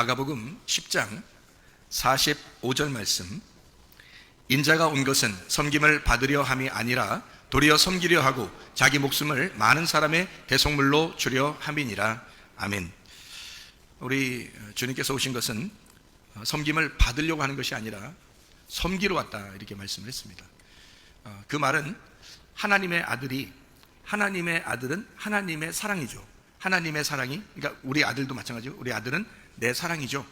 마가복음 10장 45절 말씀. 인자가 온 것은 섬김을 받으려 함이 아니라 도리어 섬기려 하고 자기 목숨을 많은 사람의 대속물로 주려 함이니라. 아멘. 우리 주님께서 오신 것은 섬김을 받으려고 하는 것이 아니라 섬기러 왔다, 이렇게 말씀을 했습니다. 그 말은 하나님의 아들은 하나님의 사랑이죠. 하나님의 사랑이, 그러니까 우리 아들도 마찬가지고 우리 아들은 내 사랑이죠.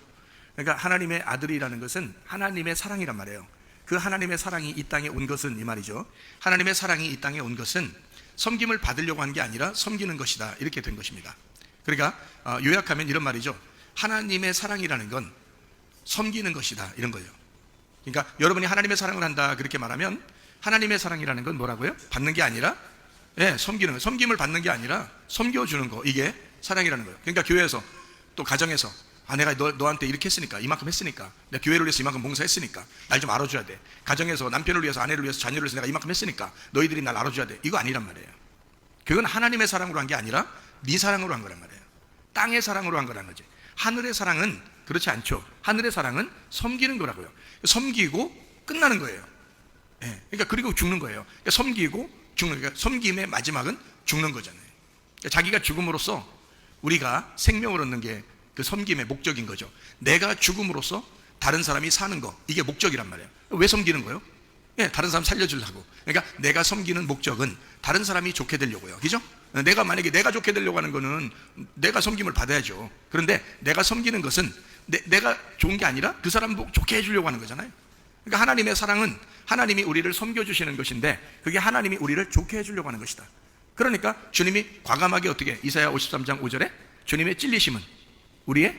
그러니까 하나님의 아들이라는 것은 하나님의 사랑이란 말이에요. 그 하나님의 사랑이 이 땅에 온 것은, 이 말이죠, 하나님의 사랑이 이 땅에 온 것은 섬김을 받으려고 한 게 아니라 섬기는 것이다, 이렇게 된 것입니다. 그러니까 요약하면 이런 말이죠. 하나님의 사랑이라는 건 섬기는 것이다, 이런 거예요. 그러니까 여러분이 하나님의 사랑을 한다, 그렇게 말하면 하나님의 사랑이라는 건 뭐라고요? 받는 게 아니라 섬기는 거, 섬김을 받는 게 아니라 섬겨주는 거, 이게 사랑이라는 거예요. 그러니까 교회에서 또 가정에서 내가 너한테 이렇게 했으니까, 이만큼 했으니까, 내가 교회를 위해서 이만큼 봉사했으니까 날 좀 알아줘야 돼. 가정에서 남편을 위해서, 아내를 위해서, 자녀를 위해서 내가 이만큼 했으니까 너희들이 날 알아줘야 돼. 이거 아니란 말이에요. 그건 하나님의 사랑으로 한 게 아니라 네 사랑으로 한 거란 말이에요. 땅의 사랑으로 한 거란 거지. 하늘의 사랑은 그렇지 않죠. 하늘의 사랑은 섬기는 거라고요. 섬기고 끝나는 거예요. 그러니까 그리고 죽는 거예요. 그러니까 섬기고 죽는, 그러니까 섬김의 마지막은 죽는 거잖아요. 그러니까 자기가 죽음으로써 우리가 생명을 얻는 게 그 섬김의 목적인 거죠. 내가 죽음으로써 다른 사람이 사는 거, 이게 목적이란 말이에요. 왜 섬기는 거예요? 다른 사람 살려주려고. 그러니까 내가 섬기는 목적은 다른 사람이 좋게 되려고요. 그죠? 내가 만약에 내가 좋게 되려고 하는 거는 내가 섬김을 받아야죠. 그런데 내가 섬기는 것은 내가 좋은 게 아니라 그 사람 좋게 해주려고 하는 거잖아요. 그러니까 하나님의 사랑은 하나님이 우리를 섬겨주시는 것인데 그게 하나님이 우리를 좋게 해주려고 하는 것이다. 그러니까 주님이 과감하게 어떻게, 이사야 53장 5절에 주님의 찔리심은 우리의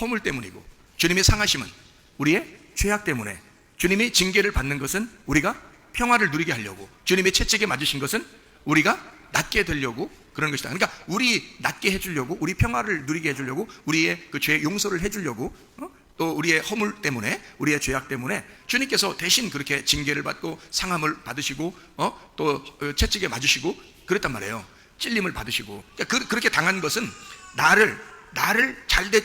허물 때문이고 주님의 상하심은 우리의 죄악 때문에, 주님이 징계를 받는 것은 우리가 평화를 누리게 하려고, 주님의 채찍에 맞으신 것은 우리가 낫게 되려고 그런 것이다. 그러니까 우리 낫게 해주려고, 우리 평화를 누리게 해주려고, 우리의 그 죄 용서를 해주려고, 또 우리의 허물 때문에, 우리의 죄악 때문에 주님께서 대신 그렇게 징계를 받고 상함을 받으시고 또 채찍에 맞으시고 그랬단 말이에요. 찔림을 받으시고. 그러니까 그렇게 당한 것은 나를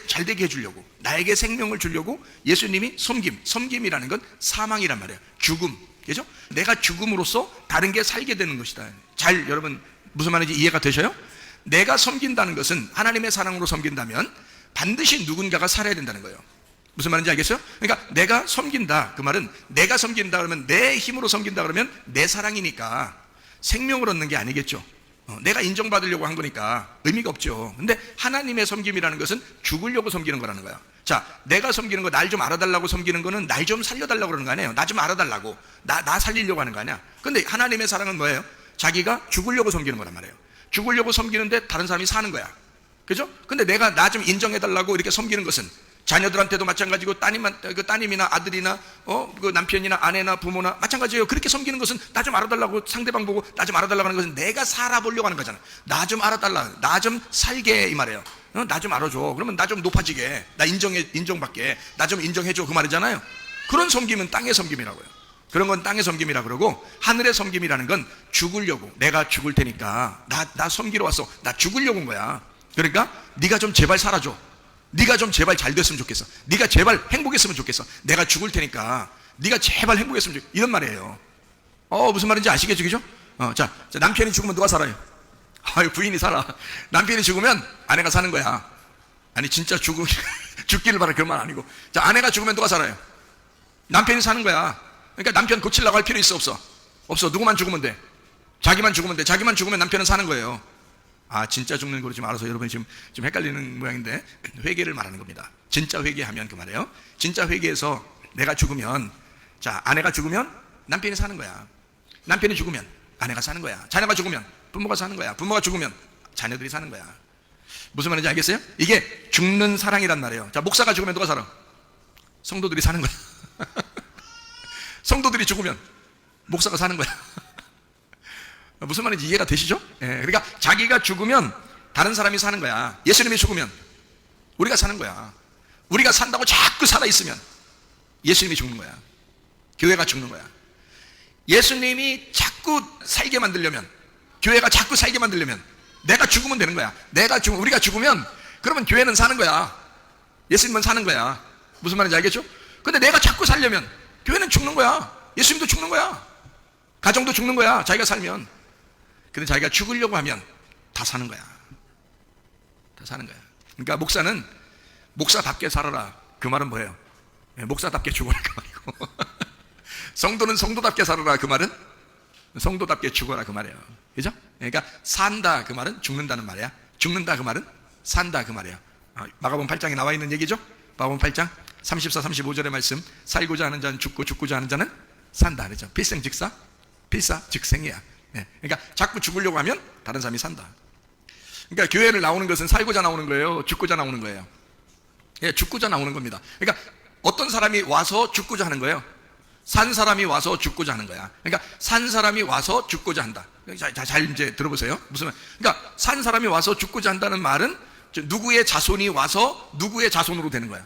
잘되게 해주려고, 나에게 생명을 주려고 예수님이 섬김이라는 건 사망이란 말이에요. 죽음, 그죠? 내가 죽음으로써 다른 게 살게 되는 것이다. 잘, 여러분 무슨 말인지 이해가 되셔요? 내가 섬긴다는 것은, 하나님의 사랑으로 섬긴다면 반드시 누군가가 살아야 된다는 거예요. 무슨 말인지 알겠어요? 그러니까 내가 섬긴다, 그 말은 내가 섬긴다 그러면, 내 힘으로 섬긴다 그러면 내 사랑이니까 생명을 얻는 게 아니겠죠. 내가 인정받으려고 한 거니까 의미가 없죠. 근데 하나님의 섬김이라는 것은 죽으려고 섬기는 거라는 거야. 자, 내가 섬기는 거, 날 좀 알아달라고 섬기는 거는 날 좀 살려달라고 그러는 거 아니에요. 나 좀 알아달라고, 나 살리려고 하는 거 아니야. 근데 하나님의 사랑은 뭐예요? 자기가 죽으려고 섬기는 거란 말이에요. 죽으려고 섬기는데 다른 사람이 사는 거야. 그죠? 근데 내가 나 좀 인정해달라고 이렇게 섬기는 것은 자녀들한테도 마찬가지고, 따님이나 아들이나 그 남편이나 아내나 부모나 마찬가지예요. 그렇게 섬기는 것은 나 좀 알아달라고, 상대방 보고 나 좀 알아달라고 하는 것은 내가 살아보려고 하는 거잖아. 나 좀 알아달라, 나 좀 살게, 이 말이에요. 나 좀 알아줘. 그러면 나 좀 높아지게, 나 인정받게, 나 좀 인정해줘, 그 말이잖아요. 그런 섬김은 땅의 섬김이라고요. 그런 건 땅의 섬김이라 그러고, 하늘의 섬김이라는 건 죽으려고, 내가 죽을 테니까 나 섬기러 왔어, 나 죽으려고 온 거야. 그러니까 네가 좀 제발 살아줘, 네가 좀 제발 잘 됐으면 좋겠어, 네가 제발 행복했으면 좋겠어, 내가 죽을 테니까 네가 제발 행복했으면 좋겠어, 이런 말이에요. 무슨 말인지 아시겠죠? 그죠? 자, 남편이 죽으면 누가 살아요? 부인이 살아. 남편이 죽으면 아내가 사는 거야. 아니 진짜 죽기를 바라, 그런 말 아니고. 자, 아내가 죽으면 누가 살아요? 남편이 사는 거야. 그러니까 남편 고치려고 할 필요 있어, 없어. 누구만 죽으면 돼. 자기만 죽으면 돼. 자기만 죽으면 남편은 사는 거예요. 진짜 죽는 거로 지금 알아서 여러분이 지금 헷갈리는 모양인데, 회개를 말하는 겁니다. 진짜 회개하면 그 말이에요. 진짜 회개에서 내가 죽으면, 자, 아내가 죽으면 남편이 사는 거야. 남편이 죽으면 아내가 사는 거야. 자녀가 죽으면 부모가 사는 거야. 부모가 죽으면 자녀들이 사는 거야. 무슨 말인지 알겠어요? 이게 죽는 사랑이란 말이에요. 자, 목사가 죽으면 누가 살아? 성도들이 사는 거야. 성도들이 죽으면 목사가 사는 거야. 무슨 말인지 이해가 되시죠? 그러니까 자기가 죽으면 다른 사람이 사는 거야. 예수님이 죽으면 우리가 사는 거야. 우리가 산다고 자꾸 살아있으면 예수님이 죽는 거야. 교회가 죽는 거야. 예수님이 자꾸 살게 만들려면, 교회가 자꾸 살게 만들려면 내가 죽으면 되는 거야. 우리가 죽으면 그러면 교회는 사는 거야. 예수님은 사는 거야. 무슨 말인지 알겠죠? 근데 내가 자꾸 살려면 교회는 죽는 거야. 예수님도 죽는 거야. 가정도 죽는 거야. 자기가 살면. 근데 자기가 죽으려고 하면 다 사는 거야. 다 사는 거야. 그러니까 목사는 목사답게 살아라. 그 말은 뭐예요? 목사답게 죽어라 그 말이고 성도는 성도답게 살아라 그 말은 성도답게 죽어라 그 말이에요. 그죠? 그러니까 산다 그 말은 죽는다는 말이야. 죽는다 그 말은 산다 그 말이에요. 마가복음 8장에 나와 있는 얘기죠. 마가복음 8장 34, 35절의 말씀. 살고자 하는 자는 죽고 죽고자 하는 자는 산다 그러죠. 필생즉사, 필사즉생이야. 그러니까 자꾸 죽으려고 하면 다른 사람이 산다. 그러니까 교회를 나오는 것은 살고자 나오는 거예요, 죽고자 나오는 거예요? 죽고자 나오는 겁니다. 그러니까 어떤 사람이 와서 죽고자 하는 거예요? 산 사람이 와서 죽고자 하는 거야. 그러니까 산 사람이 와서 죽고자 한다. 잘 이제 들어보세요. 무슨 말? 그러니까 산 사람이 와서 죽고자 한다는 말은 누구의 자손이 와서 누구의 자손으로 되는 거야.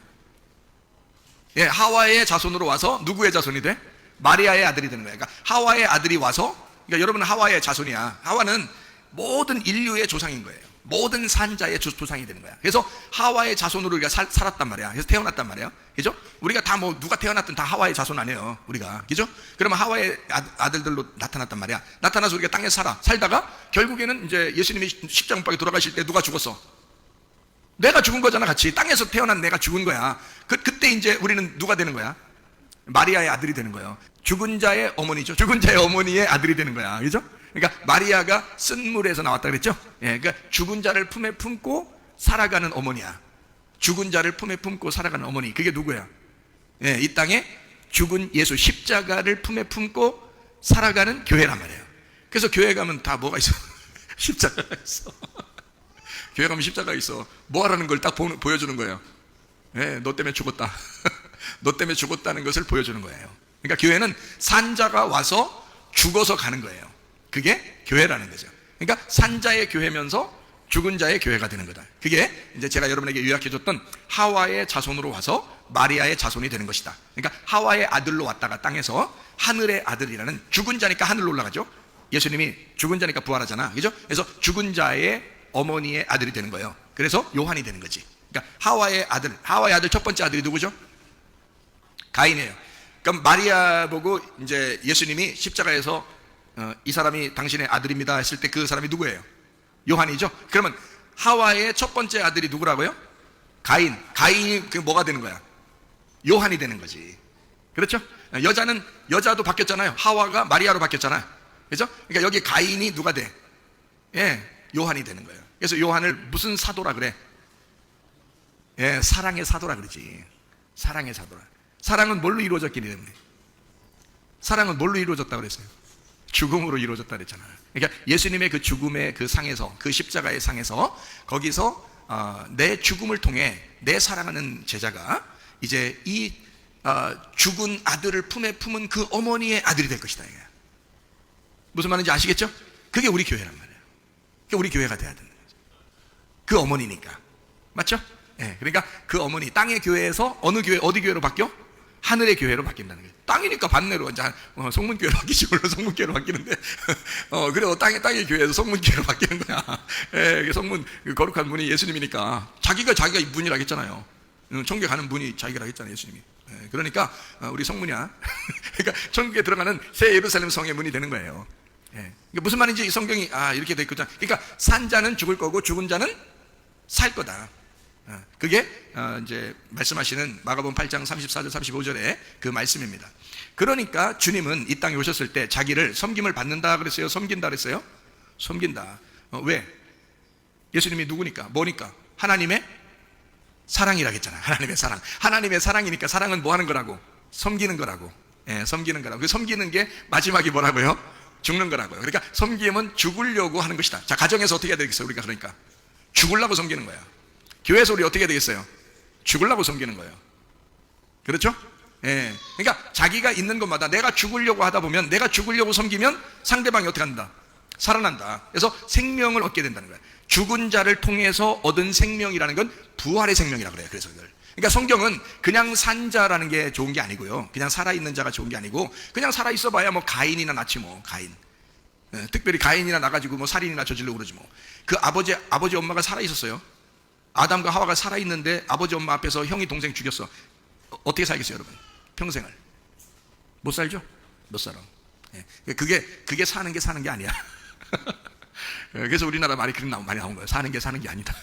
하와의 자손으로 와서 누구의 자손이 돼? 마리아의 아들이 되는 거야. 그러니까 하와의 아들이 와서, 그러니까 여러분은 하와의 자손이야. 하와는 모든 인류의 조상인 거예요. 모든 산자의 조상이 되는 거야. 그래서 하와의 자손으로 우리가 살았단 말이야. 그래서 태어났단 말이야. 그죠? 우리가 다 뭐 누가 태어났든 다 하와의 자손 아니에요. 우리가. 그죠? 그러면 하와의 아들들로 나타났단 말이야. 나타나서 우리가 땅에 살다가 결국에는 이제 예수님이 십자가 못 박에 돌아가실 때 누가 죽었어? 내가 죽은 거잖아, 같이. 땅에서 태어난 내가 죽은 거야. 그때 이제 우리는 누가 되는 거야? 마리아의 아들이 되는 거예요. 죽은 자의 어머니죠. 죽은 자의 어머니의 아들이 되는 거야. 그죠? 그러니까 마리아가 쓴 물에서 나왔다 그랬죠? 그러니까 죽은 자를 품에 품고 살아가는 어머니야. 죽은 자를 품에 품고 살아가는 어머니. 그게 누구야? 이 땅에 죽은 예수 십자가를 품에 품고 살아가는 교회란 말이에요. 그래서 교회 가면 다 뭐가 있어? 십자가가 있어. 교회 가면 십자가가 있어. 뭐 하라는 걸 딱 보여주는 거예요. 너 때문에 죽었다. 너 때문에 죽었다는 것을 보여주는 거예요. 그러니까 교회는 산자가 와서 죽어서 가는 거예요. 그게 교회라는 거죠. 그러니까 산자의 교회면서 죽은 자의 교회가 되는 거다. 그게 이제 제가 여러분에게 요약해줬던 하와의 자손으로 와서 마리아의 자손이 되는 것이다. 그러니까 하와의 아들로 왔다가 땅에서 하늘의 아들이라는, 죽은 자니까 하늘로 올라가죠. 예수님이 죽은 자니까 부활하잖아. 그죠? 그래서 죽은 자의 어머니의 아들이 되는 거예요. 그래서 요한이 되는 거지. 그러니까 하와의 아들 첫 번째 아들이 누구죠? 가인이에요. 그럼 마리아 보고 이제 예수님이 십자가에서 이 사람이 당신의 아들입니다 했을 때 그 사람이 누구예요? 요한이죠. 그러면 하와의 첫 번째 아들이 누구라고요? 가인이 뭐가 되는 거야? 요한이 되는 거지. 그렇죠? 여자도 바뀌었잖아요. 하와가 마리아로 바뀌었잖아요. 그렇죠? 그러니까 여기 가인이 누가 돼? 요한이 되는 거예요. 그래서 요한을 무슨 사도라 그래? 사랑의 사도라 그러지. 사랑의 사도라. 사랑은 뭘로 이루어졌기 때문에? 사랑은 뭘로 이루어졌다고 그랬어요? 죽음으로 이루어졌다 그랬잖아요. 그러니까 예수님의 그 죽음의 그 상에서, 그 십자가의 상에서, 거기서 내 죽음을 통해 내 사랑하는 제자가 이제 이 죽은 아들을 품에 품은 그 어머니의 아들이 될 것이다. 이게 무슨 말인지 아시겠죠? 그게 우리 교회란 말이에요. 그게 우리 교회가 돼야 되는 거죠. 그 어머니니까. 맞죠? 그러니까 그 어머니, 땅의 교회에서 어느 교회, 어디 교회로 바뀌어? 하늘의 교회로 바뀐다는 거예요. 땅이니까 반대로 이제 성문교회로 바뀌지. 물론 성문교회로 바뀌는데 그래도 땅의 교회에서 성문교회로 바뀌는 거야. 성문, 거룩한 분이 예수님이니까 자기가 문이라고 했잖아요. 천국에 가는 문이 자기가 했잖아요, 예수님이. 그러니까 우리 성문이야. 그러니까 천국에 들어가는 새 예루살렘 성의 문이 되는 거예요. 그러니까 무슨 말인지 이 성경이 이렇게 돼 있거든. 그러니까 산자는 죽을 거고 죽은 자는 살 거다. 그게 이제 말씀하시는 마가복음 8장 34절 35절의 그 말씀입니다. 그러니까 주님은 이 땅에 오셨을 때 자기를 섬김을 받는다 그랬어요? 섬긴다 그랬어요? 섬긴다. 왜? 예수님이 누구니까? 뭐니까? 하나님의 사랑이라고 했잖아요. 하나님의 사랑. 하나님의 사랑이니까 사랑은 뭐 하는 거라고? 섬기는 거라고. 섬기는 거라고. 그 섬기는 게 마지막이 뭐라고요? 죽는 거라고요. 그러니까 섬김은 죽으려고 하는 것이다. 자, 가정에서 어떻게 해야 되겠어요? 우리가 그러니까 죽으려고 섬기는 거야. 교회에서 우리 어떻게 해야 되겠어요? 죽으려고 섬기는 거예요. 그렇죠? 그러니까 자기가 있는 것마다 내가 죽으려고 하다 보면, 내가 죽으려고 섬기면 상대방이 어떻게 한다? 살아난다. 그래서 생명을 얻게 된다는 거예요. 죽은 자를 통해서 얻은 생명이라는 건 부활의 생명이라고 그래요. 그래서 그러니까 성경은 그냥 산 자라는 게 좋은 게 아니고요. 그냥 살아있는 자가 좋은 게 아니고, 그냥 살아있어 봐야 뭐 가인이나 낫지 뭐. 가인. 특별히 가인이나 나가지고 뭐 살인이나 저질러 그러지 뭐. 그 아버지 엄마가 살아있었어요. 아담과 하와가 살아있는데 아버지 엄마 앞에서 형이 동생 죽였어. 어떻게 살겠어요 여러분? 평생을 못 살죠? 못 살아. 그게 사는 게 아니야. 그래서 우리나라 말이 그렇게 많이 나온 거야. 사는 게 아니다.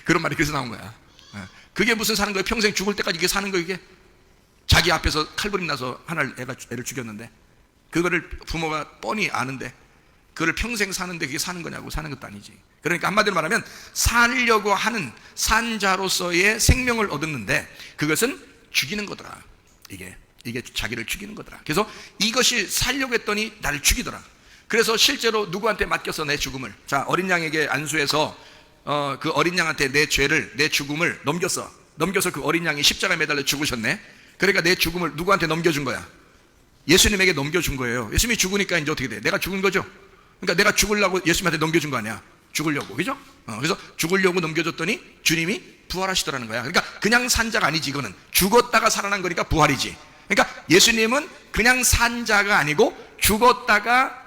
그런 말이 그래서 나온 거야. 그게 무슨 사는 거야? 평생 죽을 때까지 이게 사는 거. 이게 자기 앞에서 칼부림 나서 애를 죽였는데, 그거를 부모가 뻔히 아는데 그거를 평생 사는데 그게 사는 거냐고. 사는 것도 아니지. 그러니까 한마디로 말하면 살려고 하는 산자로서의 생명을 얻었는데 그것은 죽이는 거더라. 이게 자기를 죽이는 거더라. 그래서 이것이 살려고 했더니 나를 죽이더라. 그래서 실제로 누구한테 맡겨서 내 죽음을, 자, 어린 양에게 안수해서 그 어린 양한테 내 죽음을 넘겨서 그 어린 양이 십자가에 매달려 죽으셨네. 그러니까 내 죽음을 누구한테 넘겨준 거야? 예수님에게 넘겨준 거예요. 예수님이 죽으니까 이제 어떻게 돼? 내가 죽은 거죠. 그러니까 내가 죽으려고 예수님한테 넘겨준 거 아니야. 죽으려고, 그죠? 그래서 죽으려고 넘겨줬더니 주님이 부활하시더라는 거야. 그러니까 그냥 산 자가 아니지. 이거는 죽었다가 살아난 거니까 부활이지. 그러니까 예수님은 그냥 산 자가 아니고 죽었다가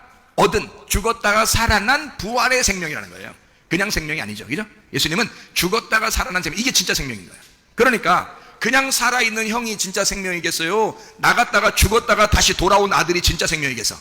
살아난 부활의 생명이라는 거예요. 그냥 생명이 아니죠, 그죠? 예수님은 죽었다가 살아난 생명, 이게 진짜 생명인 거예요. 그러니까 그냥 살아있는 형이 진짜 생명이겠어요? 나갔다가 죽었다가 다시 돌아온 아들이 진짜 생명이겠어?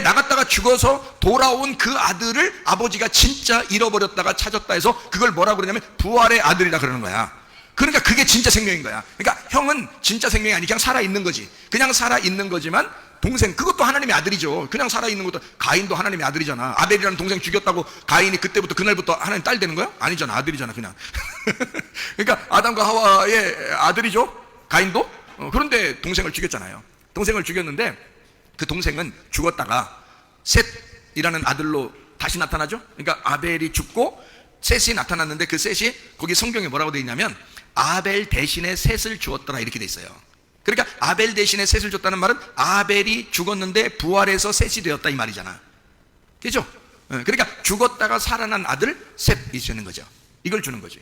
나갔다가 죽어서 돌아온 그 아들을 아버지가 진짜 잃어버렸다가 찾았다 해서 그걸 뭐라고 그러냐면 부활의 아들이라 그러는 거야. 그러니까 그게 진짜 생명인 거야. 그러니까 형은 진짜 생명이 아니, 그냥 살아있는 거지. 그냥 살아있는 거지만 동생, 그것도 하나님의 아들이죠. 그냥 살아있는 것도, 가인도 하나님의 아들이잖아. 아벨이라는 동생 죽였다고 가인이 그날부터 하나님 딸 되는 거야? 아니잖아. 아들이잖아, 그냥. 그러니까 아담과 하와의 아들이죠, 가인도. 그런데 동생을 죽였잖아요. 동생을 죽였는데 그 동생은 죽었다가 셋이라는 아들로 다시 나타나죠. 그러니까 아벨이 죽고 셋이 나타났는데 그 셋이 거기 성경에 뭐라고 되어 있냐면 아벨 대신에 셋을 주었더라, 이렇게 돼 있어요. 그러니까 아벨 대신에 셋을 줬다는 말은 아벨이 죽었는데 부활해서 셋이 되었다, 이 말이잖아. 그죠? 그러니까 죽었다가 살아난 아들 셋이 주는 거죠. 이걸 주는 거지.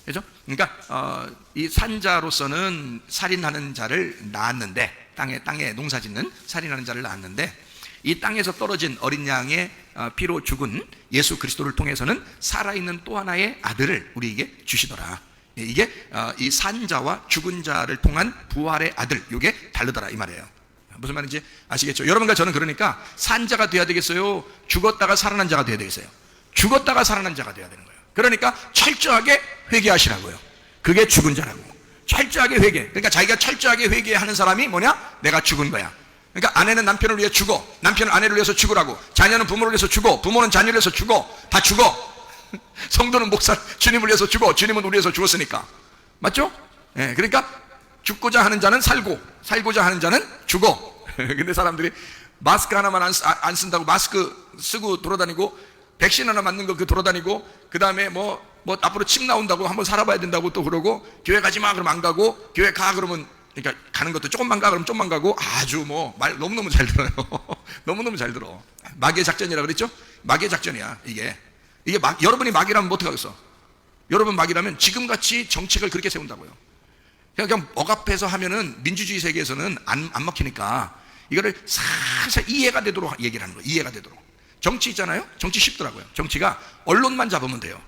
그죠? 그러니까 이 산자로서는 살인하는 자를 낳았는데, 땅에 농사 짓는 살인하는 자를 낳았는데, 이 땅에서 떨어진 어린 양의 피로 죽은 예수 그리스도를 통해서는 살아있는 또 하나의 아들을 우리에게 주시더라. 이게 이 산자와 죽은 자를 통한 부활의 아들, 이게 다르더라, 이 말이에요. 무슨 말인지 아시겠죠? 여러분과 저는 그러니까 산자가 돼야 되겠어요? 죽었다가 살아난 자가 돼야 되겠어요? 죽었다가 살아난 자가 돼야 되는 거예요. 그러니까 철저하게 회개하시라고요. 그게 죽은 자라고. 철저하게 회개. 그러니까 자기가 철저하게 회개하는 사람이 뭐냐? 내가 죽은 거야. 그러니까 아내는 남편을 위해 죽어, 남편은 아내를 위해서 죽으라고, 자녀는 부모를 위해서 죽어, 부모는 자녀를 위해서 죽어, 다 죽어. 성도는 주님을 위해서 죽어, 주님은 우리 위해서 죽었으니까. 맞죠? 그러니까 죽고자 하는 자는 살고자 하는 자는 죽어. 근데 사람들이 마스크 하나만 안 쓴다고 마스크 쓰고 돌아다니고, 백신 하나 맞는 거 돌아다니고, 그 다음에 뭐 앞으로 침 나온다고 한번 살아봐야 된다고 또 그러고, 교회 가지 마 그러면 안 가고, 교회 가 그러면, 그러니까 가는 것도 조금만 가 그러면 좀만 가고, 아주 말 너무너무 잘 들어요. 너무너무 잘 들어. 마귀의 작전이라 그랬죠? 마귀의 작전이야, 이게 여러분이 마귀라면 뭐 어떡하겠어? 여러분 마귀라면 지금같이 정책을 그렇게 세운다고요. 그냥 억압해서 하면은 민주주의 세계에서는 안 먹히니까 이거를 살살 이해가 되도록 얘기를 하는 거예요. 이해가 되도록. 정치 있잖아요? 정치 쉽더라고요. 정치가 언론만 잡으면 돼요.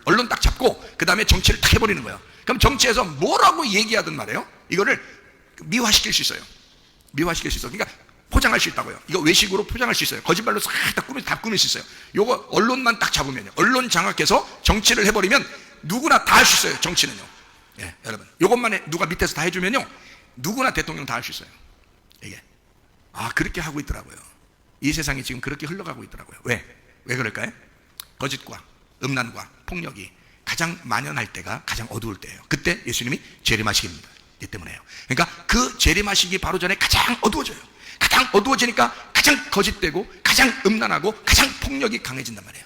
언론 딱 잡고 그 다음에 정치를 딱 해버리는 거예요. 그럼 정치에서 뭐라고 얘기하든 말이에요, 이거를 미화시킬 수 있어요. 미화시킬 수 있어요. 그러니까 포장할 수 있다고요. 이거 외식으로 포장할 수 있어요. 거짓말로 싹 다 꾸밀 수 있어요. 요거 언론만 딱 잡으면요, 언론 장악해서 정치를 해버리면 누구나 다 할 수 있어요. 정치는요. 여러분, 요것만 누가 밑에서 다 해주면요, 누구나 대통령 다 할 수 있어요. 이게 그렇게 하고 있더라고요. 이 세상이 지금 그렇게 흘러가고 있더라고요. 왜 그럴까요? 거짓과 음란과 폭력이 가장 만연할 때가 가장 어두울 때예요. 그때 예수님이 재림하시기입니다. 이 때문에요. 그러니까 그 재림하시기 바로 전에 가장 어두워져요. 가장 어두워지니까 가장 거짓되고 가장 음란하고 가장 폭력이 강해진단 말이에요.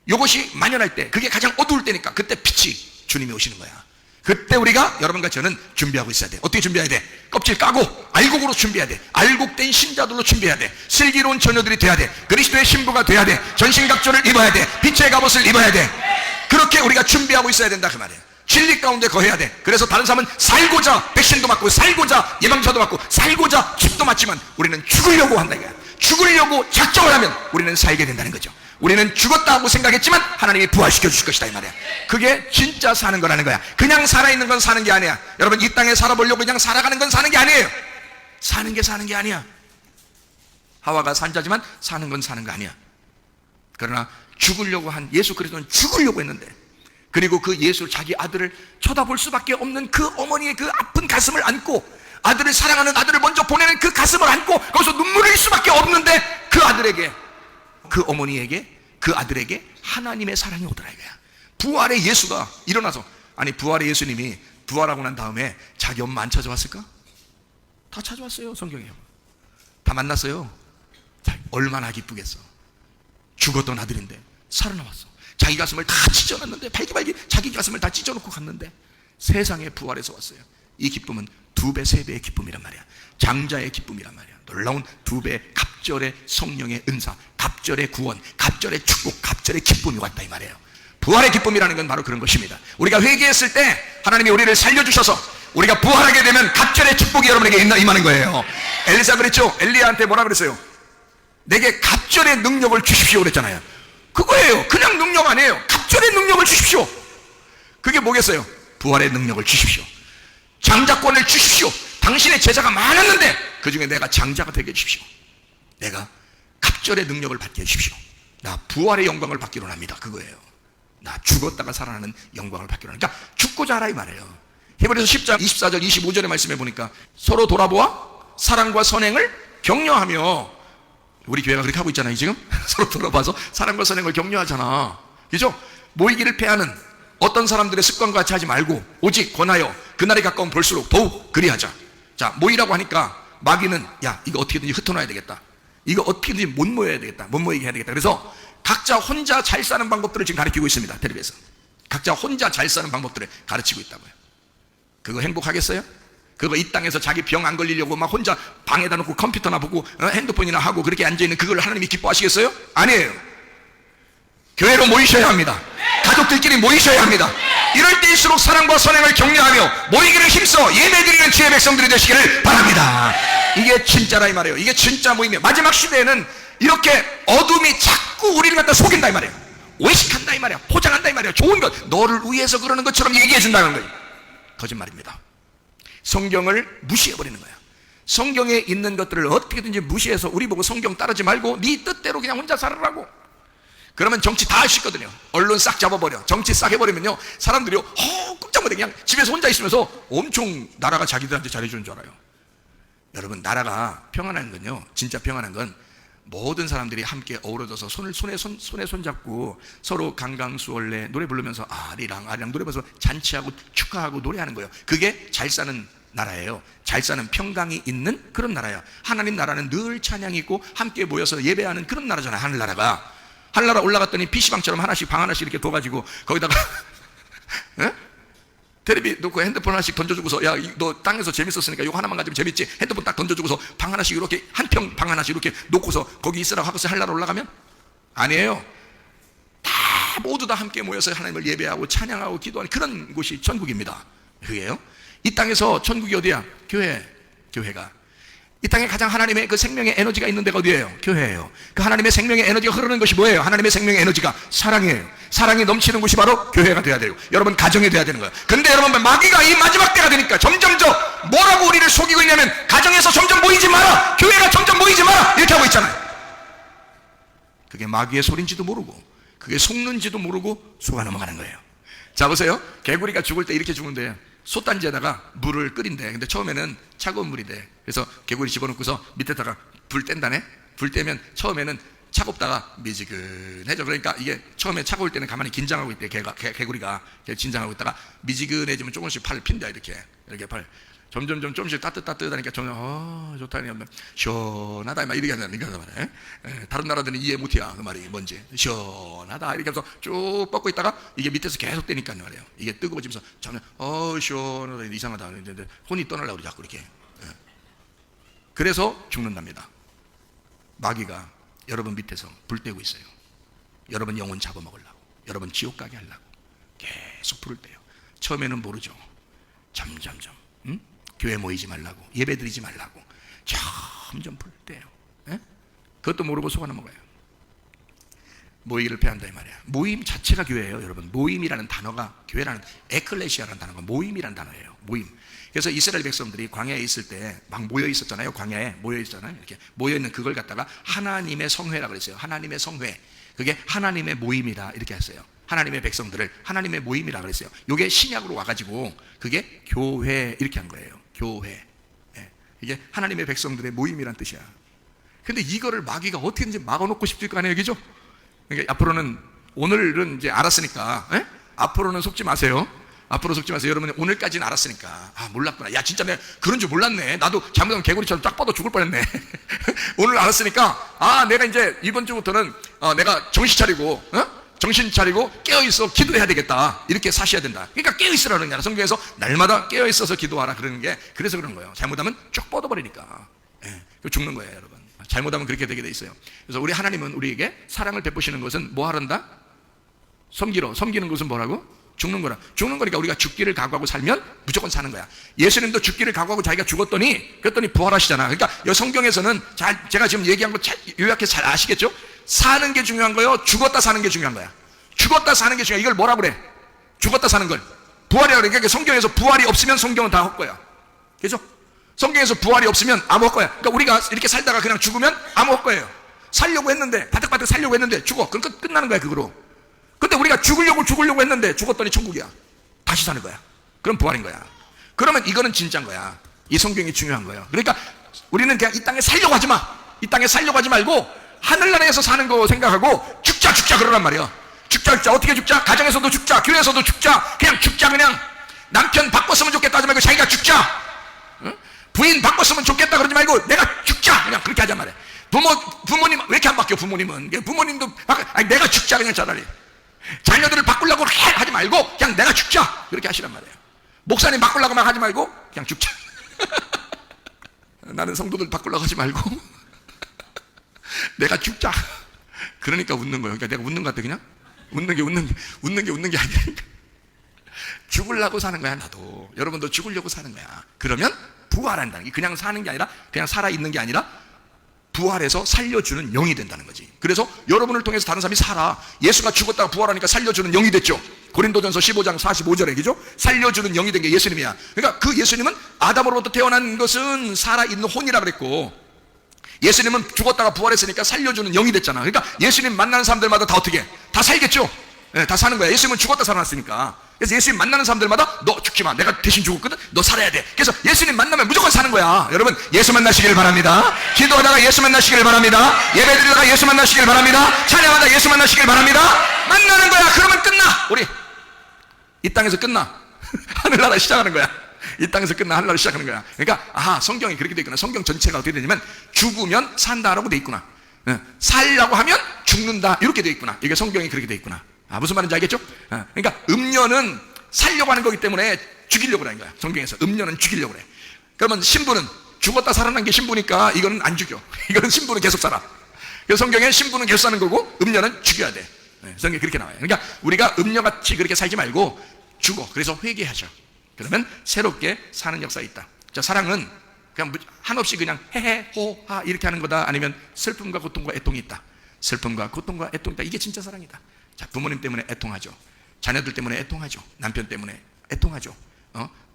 이것이 만연할 때, 그게 가장 어두울 때니까 그때 빛이 주님이 오시는 거야. 그때 우리가, 여러분과 저는 준비하고 있어야 돼. 어떻게 준비해야 돼? 껍질 까고 알곡으로 준비해야 돼. 알곡된 신자들로 준비해야 돼. 슬기로운 처녀들이 돼야 돼. 그리스도의 신부가 돼야 돼. 전신갑주를 입어야 돼. 빛의 갑옷을 입어야 돼. 그렇게 우리가 준비하고 있어야 된다, 그 말이에요. 진리 가운데 거해야 돼. 그래서 다른 사람은 살고자 백신도 맞고, 살고자 예방차도 맞고, 살고자 칩도 맞지만 우리는 죽으려고 한다, 이거야. 죽으려고 작정을 하면 우리는 살게 된다는 거죠. 우리는 죽었다고 생각했지만 하나님이 부활시켜 주실 것이다 이 말이야. 그게 진짜 사는 거라는 거야. 그냥 살아있는 건 사는 게 아니야. 여러분, 이 땅에 살아보려고 그냥 살아가는 건 사는 게 아니에요. 사는 게 아니야. 하와가 산자지만 사는 건 사는 거 아니야. 그러나 죽으려고 한 예수 그리스도는 죽으려고 했는데, 그리고 그 예수, 자기 아들을 쳐다볼 수밖에 없는 그 어머니의 그 아픈 가슴을 안고, 아들을 사랑하는 아들을 먼저 보내는 그 가슴을 안고 거기서 눈물을 흘릴 수밖에 없는데, 그 아들에게, 그 어머니에게, 그 아들에게 하나님의 사랑이 오더라 이거야. 부활의 예수가 일어나서, 아니 부활의 예수님이 부활하고 난 다음에 자기 엄마 안 찾아왔을까? 다 찾아왔어요. 성경에 다 만났어요. 얼마나 기쁘겠어. 죽었던 아들인데 살아나왔어. 자기 가슴을 다 찢어놨는데, 발기발기 자기 가슴을 다 찢어놓고 갔는데 세상에 부활해서 왔어요. 이 기쁨은 2배, 3배의 기쁨이란 말이야. 장자의 기쁨이란 말이야. 놀라운 2배 갑절의 성령의 은사, 갑절의 구원, 갑절의 축복, 갑절의 기쁨이 왔다 이 말이에요. 부활의 기쁨이라는 건 바로 그런 것입니다. 우리가 회개했을 때 하나님이 우리를 살려주셔서 우리가 부활하게 되면 갑절의 축복이 여러분에게 임하는 거예요. 엘리사 그랬죠. 엘리야한테 뭐라 그랬어요? 내게 갑절의 능력을 주십시오 그랬잖아요. 그거예요. 그냥 능력 아니에요. 갑절의 능력을 주십시오. 그게 뭐겠어요? 부활의 능력을 주십시오. 장자권을 주십시오. 당신의 제자가 많았는데 그 중에 내가 장자가 되게 해주십시오. 내가 갑절의 능력을 받게 해주십시오. 나 부활의 영광을 받기로 합니다. 그거예요. 나 죽었다가 살아나는 영광을 받기로 합니다. 그러니까 죽고자 하라 이 말이에요. 히브리서 10장 24절 25절의 말씀에 보니까 서로 돌아보아 사랑과 선행을 격려하며, 우리 교회가 그렇게 하고 있잖아요 지금. 서로 돌아봐서 사랑과 선행을 격려하잖아. 그죠? 모이기를 패하는 어떤 사람들의 습관과 같이 하지 말고 오직 권하여 그날이 가까운 볼수록 더욱 그리하자. 자, 모이라고 하니까 마귀는 야 이거 어떻게든지 흩어놔야 되겠다, 이거 어떻게든지 못 모여야 되겠다, 못 모이게 해야 되겠다. 그래서 각자 혼자 잘 사는 방법들을 지금 가르치고 있습니다. 텔레비에서 각자 혼자 잘 사는 방법들을 가르치고 있다고요. 그거 행복하겠어요? 그거 이 땅에서 자기 병 안 걸리려고 막 혼자 방에다 놓고 컴퓨터나 보고 핸드폰이나 하고 그렇게 앉아있는 그걸 하나님이 기뻐하시겠어요? 아니에요. 교회로 모이셔야 합니다. 가족들끼리 모이셔야 합니다. 이럴 때일수록 사랑과 선행을 격려하며 모이기를 힘써 예배드리는 주의 백성들이 되시기를 바랍니다. 이게 진짜라 이 말이에요. 이게 진짜 모임이에요. 마지막 시대에는 이렇게 어둠이 자꾸 우리를 갖다 속인다 이 말이에요. 외식한다 이 말이야. 포장한다 이 말이야. 좋은 것, 너를 위해서 그러는 것처럼 얘기해 준다는 거예요. 거짓말입니다. 성경을 무시해버리는 거야. 성경에 있는 것들을 어떻게든지 무시해서 우리 보고 성경 따르지 말고 네 뜻대로 그냥 혼자 살아라고. 그러면 정치 다 할 수 있거든요. 언론 싹 잡아버려. 정치 싹 해버리면요, 사람들이요 꼼짝 못해 그냥 집에서 혼자 있으면서 엄청 나라가 자기들한테 잘해주는 줄 알아요. 여러분, 나라가 평안한 건요, 진짜 평안한 건 모든 사람들이 함께 어우러져서 손에 손 잡고 서로 강강수월래 노래 부르면서 아리랑 아리랑 노래 부르면서 잔치하고 축하하고 노래하는 거예요. 그게 잘 사는 나라예요. 잘 사는 평강이 있는 그런 나라예요. 하나님 나라는 늘 찬양이 있고 함께 모여서 예배하는 그런 나라잖아요. 하늘나라가. 하늘나라 올라갔더니 PC방처럼 하나씩 방 하나씩 이렇게 둬가지고 거기다가 텔레비 놓고 핸드폰 하나씩 던져주고서 야 너 땅에서 재밌었으니까 이거 하나만 가지면 재밌지, 핸드폰 딱 던져주고서 방 하나씩 이렇게 한 평 방 하나씩 이렇게 놓고서 거기 있으라고 하고서 하늘나라 올라가면? 아니에요. 다 모두 다 함께 모여서 하나님을 예배하고 찬양하고 기도하는 그런 곳이 천국입니다. 그게요. 이 땅에서 천국이 어디야? 교회가. 이 땅에 가장 하나님의 그 생명의 에너지가 있는 데가 어디예요? 교회예요. 그 하나님의 생명의 에너지가 흐르는 것이 뭐예요? 하나님의 생명의 에너지가 사랑이에요. 사랑이 넘치는 곳이 바로 교회가 돼야 돼요. 여러분 가정이 돼야 되는 거예요. 근데 여러분, 마귀가 이 마지막 때가 되니까 점점 뭐라고 우리를 속이고 있냐면 가정에서 점점 모이지 마라, 교회가 점점 모이지 마라, 이렇게 하고 있잖아요. 그게 마귀의 소리인지도 모르고 그게 속는지도 모르고 속아 넘어가는 거예요. 자 보세요. 개구리가 죽을 때 이렇게 죽는데요, 솥단지에다가 물을 끓인대. 근데 처음에는 차가운 물이 돼. 그래서 개구리 집어넣고서 밑에다가 불 뗀다네. 불 떼면 처음에는 차갑다가 미지근해져. 그러니까 이게 처음에 차가울 때는 가만히 긴장하고 있대. 개구리가 긴장하고 있다가 미지근해지면 조금씩 팔을 핀다. 이렇게 팔 점점 조금씩 따뜻하니까 점점 좋다, 시원하다 막 이렇게 한다는 말이야. 다른 나라들은 이해 못해야 그 말이 뭔지. 시원하다 이렇게 해서 쭉 뻗고 있다가 이게 밑에서 계속 되니까 말이에요. 이게 뜨거워지면서 점점 시원하다, 이상하다, 혼이 떠나려고 그러지 자꾸 이렇게. 그래서 죽는답니다. 마귀가 여러분 밑에서 불 떼고 있어요. 여러분 영혼 잡아먹으려고, 여러분 지옥 가게 하려고 계속 불을 떼요. 처음에는 모르죠. 점점 교회 모이지 말라고, 예배 드리지 말라고 점점 불을 떼요. 그것도 모르고 속아 넘어가요. 모이기를 패한다 이 말이야. 모임 자체가 교회예요, 여러분. 모임이라는 단어가, 교회라는, 에클레시아라는 단어가 모임이라는 단어예요. 모임. 그래서 이스라엘 백성들이 광야에 있을 때 막 모여 있었잖아요. 광야에 모여 있잖아요. 이렇게 모여 있는 그걸 갖다가 하나님의 성회라 그랬어요. 하나님의 성회. 그게 하나님의 모임이다 이렇게 했어요. 하나님의 백성들을 하나님의 모임이라 그랬어요. 이게 신약으로 와가지고 그게 교회 이렇게 한 거예요. 교회. 예. 이게 하나님의 백성들의 모임이란 뜻이야. 근데 이거를 마귀가 어떻게든지 막아놓고 싶을 거 아니에요, 그죠? 그러니까 앞으로는, 오늘은 이제 알았으니까, 예? 앞으로는 속지 마세요. 앞으로 속지 마세요. 여러분, 오늘까지는 알았으니까, 아, 몰랐구나. 야, 진짜 내가 그런 줄 몰랐네. 나도 잘못하면 개구리처럼 딱 뻗어 죽을 뻔했네. 오늘 알았으니까, 아, 내가 이제 이번 주부터는 내가 정신 차리고, 정신 차리고 깨어있어 기도해야 되겠다. 이렇게 사셔야 된다. 그러니까 깨어있으라는 거야. 성경에서 날마다 깨어있어서 기도하라 그러는 게, 그래서 그런 거예요. 잘못하면 쭉 뻗어버리니까. 예, 죽는 거예요, 여러분. 잘못하면 그렇게 되게 돼 있어요. 그래서 우리 하나님은 우리에게 사랑을 베푸시는 것은 뭐 하란다? 섬기러. 섬기는 것은 뭐라고? 죽는 거라. 죽는 거니까 우리가 죽기를 각오하고 살면 무조건 사는 거야. 예수님도 죽기를 각오하고 자기가 그랬더니 부활하시잖아. 그러니까 이 성경에서는 제가 지금 얘기한 거 요약해서 잘 아시겠죠? 사는 게 중요한 거예요? 죽었다 사는 게 중요한 거야? 죽었다 사는 게 중요해. 이걸 뭐라 그래? 죽었다 사는 걸 부활이라고 그래. 그러니까 성경에서 부활이 없으면 성경은 다 헛거야. 그죠? 성경에서 부활이 없으면 아무 헛거야. 그러니까 우리가 이렇게 살다가 그냥 죽으면 아무 헛거예요. 살려고 했는데, 바득바득 살려고 했는데 죽어. 그럼 끝나는 거야, 그거로. 근데 우리가 죽으려고 했는데 죽었더니 천국이야. 다시 사는 거야. 그럼 부활인 거야. 그러면 이거는 진짜인 거야. 이 성경이 중요한 거예요. 그러니까 우리는 그냥 이 땅에 살려고 하지 마. 이 땅에 살려고 하지 말고 하늘나라에서 사는 거 생각하고 죽자 그러란 말이야. 죽자 어떻게 죽자? 가정에서도 죽자, 교회에서도 죽자. 그냥 죽자. 그냥 남편 바꿨으면 좋겠다 하지 말고 자기가 죽자. 응? 부인 바꿨으면 좋겠다 그러지 말고 내가 죽자. 그냥 그렇게 하자 말이야. 부모님 왜 이렇게 안 바뀌어? 부모님도 아니, 내가 죽자. 그냥 차라리 자녀들을 바꾸려고 하지 말고 그냥 내가 죽자 그렇게 하시란 말이에요. 목사님 바꾸려고 막 하지 말고 그냥 죽자. 나는 성도들 바꾸려고 하지 말고 내가 죽자. 그러니까 웃는 거예요. 그러니까 내가 웃는 것 같아. 그냥 웃는 게 아니라니까. 죽으려고 사는 거야. 나도 여러분도 죽으려고 사는 거야. 그러면 부활한다는 게 그냥 사는 게 아니라, 그냥 살아있는 게 아니라 부활해서 살려주는 영이 된다는 거지. 그래서 여러분을 통해서 다른 사람이 살아. 예수가 죽었다가 부활하니까 살려주는 영이 됐죠. 고린도전서 15장 45절에, 그죠? 살려주는 영이 된 게 예수님이야. 그러니까 그 예수님은 아담으로부터 태어난 것은 살아있는 혼이라 그랬고, 예수님은 죽었다가 부활했으니까 살려주는 영이 됐잖아. 그러니까 예수님 만나는 사람들마다 다 어떻게 해? 다 살겠죠? 네, 다 사는 거야. 예수님은 죽었다 살아났으니까. 그래서 예수님 만나는 사람들마다 너 죽지 마. 내가 대신 죽었거든. 너 살아야 돼. 그래서 예수님 만나면 무조건 사는 거야. 여러분, 예수 만나시길 바랍니다. 기도하다가 예수 만나시길 바랍니다. 예배드리다가 예수 만나시길 바랍니다. 찬양하다가 예수 만나시길 바랍니다. 만나는 거야. 그러면 끝나. 우리 이 땅에서 끝나. 하늘나라 시작하는 거야. 이 땅에서 끝나 하늘나라 시작하는 거야. 그러니까 성경이 그렇게 돼 있구나. 성경 전체가 어떻게 되냐면 죽으면 산다라고 돼 있구나. 살라고 하면 죽는다 이렇게 돼 있구나. 이게 성경이 그렇게 돼 있구나. 무슨 말인지 알겠죠? 그러니까 음녀는 살려고 하는 거기 때문에 죽이려고 하는 거야. 성경에서 음녀는 죽이려고 그래. 그러면 신부는 죽었다 살아난 게 신부니까 이거는 안 죽여. 이거는 신부는 계속 살아. 그래서 성경에 신부는 계속 사는 거고 음녀는 죽여야 돼. 성경에 그렇게 나와요. 그러니까 우리가 음녀같이 그렇게 살지 말고 죽어. 그래서 회개하죠. 그러면 새롭게 사는 역사가 있다. 자, 사랑은 그냥 한없이 그냥 헤헤 호하 이렇게 하는 거다, 아니면 슬픔과 고통과 애통이 있다. 슬픔과 고통과 애통이 있다. 이게 진짜 사랑이다. 자, 부모님 때문에 애통하죠. 자녀들 때문에 애통하죠. 남편 때문에 애통하죠.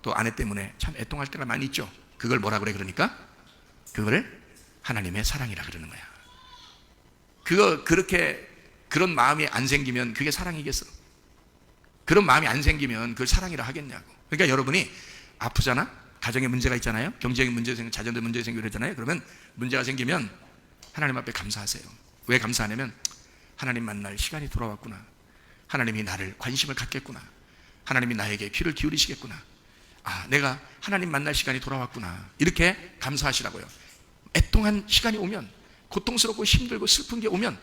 또 아내 때문에 참 애통할 때가 많이 있죠. 그걸 뭐라 그래? 그러니까 그거를 하나님의 사랑이라 그러는 거야. 그런 마음이 안 생기면 그게 사랑이겠어? 그런 마음이 안 생기면 그걸 사랑이라 하겠냐고. 그러니까 여러분이 아프잖아? 가정에 문제가 있잖아요? 경제적인 문제 생기고 자녀들 문제 생기고 그러잖아요? 그러면 문제가 생기면 하나님 앞에 감사하세요. 왜 감사하냐면 하나님 만날 시간이 돌아왔구나. 하나님이 나를 관심을 갖겠구나. 하나님이 나에게 귀를 기울이시겠구나. 내가 하나님 만날 시간이 돌아왔구나. 이렇게 감사하시라고요. 애통한 시간이 오면, 고통스럽고 힘들고 슬픈 게 오면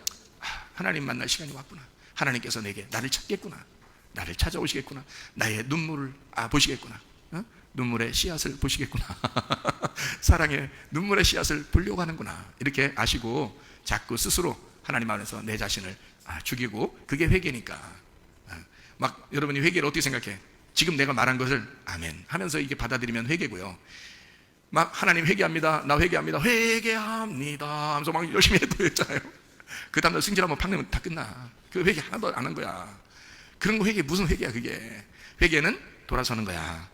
하나님 만날 시간이 왔구나. 하나님께서 내게 나를 찾겠구나. 나를 찾아오시겠구나. 나의 눈물을 보시겠구나. 눈물의 씨앗을 보시겠구나. 사랑의 눈물의 씨앗을 보려고 하는구나. 이렇게 아시고 자꾸 스스로 하나님 안에서 내 자신을 죽이고, 그게 회개니까. 막 여러분이 회개를 어떻게 생각해? 지금 내가 말한 것을 아멘 하면서 이게 받아들이면 회개고요. 막 하나님 회개합니다. 나 회개합니다. 회개합니다 하면서 막 열심히 해도 했잖아요. 그 다음날 승질 한번 팍 내면 다 끝나. 그 회개 하나도 안 한 거야. 그런 거 회개 무슨 회개야 그게. 회개는 돌아서는 거야.